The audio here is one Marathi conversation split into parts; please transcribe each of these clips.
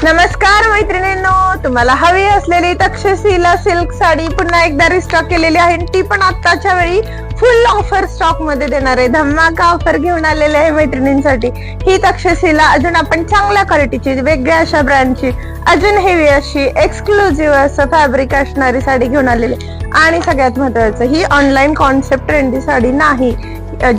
नमस्कार मैत्रिणींनो, तुम्हाला हवी असलेली तक्षशिला सिल्क साडी पुन्हा एकदा रिस्टॉक केलेली आहे. ती पण आत्ताच्या वेळी फुल ऑफर स्टॉक मध्ये देणार आहे. धमाका ऑफर घेऊन आलेले आहे मैत्रिणींसाठी. ही तक्षशिला अजून आपण चांगल्या क्वालिटीची, वेगळ्या अशा ब्रँडची, अजून हेवी अशी एक्सक्लुझिव्ह असं फॅब्रिक असणारी साडी घेऊन आलेली. आणि सगळ्यात महत्वाचं, ही ऑनलाईन कॉन्सेप्ट ट्रेंडी साडी नाही,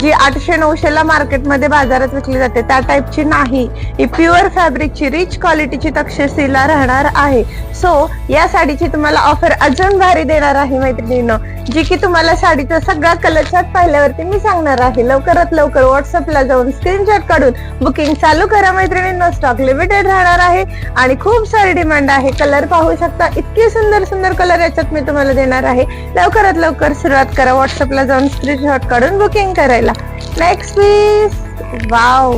जी 800-900 ला मार्केटमध्ये बाजारात विकली जाते त्या टाइपची नाही. ही प्युअर फॅब्रिकची रिच क्वालिटीची तक्षशिला राहणार आहे. सो या साडीची तुम्हाला ऑफर अजून भारी देणार आहे मैत्रिणींनो, जी की तुम्हाला साडीचा सगळा कलर चार्ट पाहिल्यावरती मी सांगणार आहे. लवकरात लवकर व्हॉट्सअपला जाऊन स्क्रीनशॉट काढून बुकिंग चालू करा मैत्रिणींनो. स्टॉक लिमिटेड राहणार आहे आणि खूप सारी डिमांड आहे. कलर पाहू शकता, इतके सुंदर सुंदर कलर याच्यात मी तुम्हाला देणार आहे. लवकरात लवकर सुरुवात करा, व्हॉट्सअपला जाऊन स्क्रीनशॉट काढून बुकिंग करा. नेक्स्ट पीस, वाव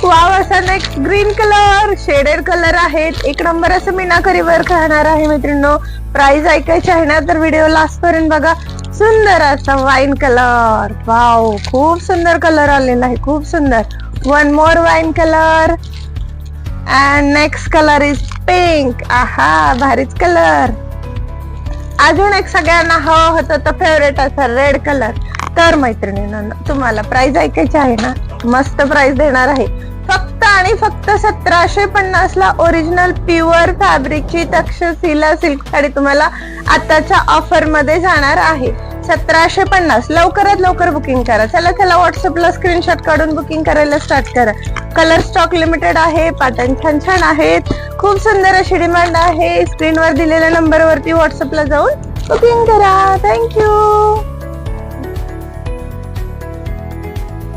वाव असा next green colour, shaded colour आहेत. एक नंबर असं मीनाकरी वर्क राहणार आहे मैत्रिणींनो. प्राइस ऐकायची आहे ना तर व्हिडिओ लास्ट पर्यंत बघा. सुंदर असा वाईन कलर, वाव खूप सुंदर कलर आलेला आहे, खूप सुंदर. One more wine colour and next colour is pink. आहा, भारीच कलर. अजून एक सगळ्यांना हवं होतं तर फेवरेट असा रेड कलर. तर मैत्रिणींनो, तुम्हाला प्राइस ऐकायची आहे ना, मस्त प्राइस देणार आहे. फक्त आणि फक्त 1750 ला ओरिजिनल प्युअर फॅब्रिकची तक्षशिला सिल्क साडी तुम्हाला आताच्या ऑफर मध्ये जाणार आहे. 1750. लवकरात लवकर बुकिंग करा. चला व्हॉट्सअपला स्क्रीनशॉट काढून बुकिंग करायला स्टार्ट करा. कलर स्टॉक लिमिटेड आहे, पॅटर्न छान छान आहेत, खूप सुंदर अशी डिमांड आहे. स्क्रीनवर दिलेल्या नंबरवरती व्हॉट्सअपला जाऊन बुकिंग करा. थँक्यू.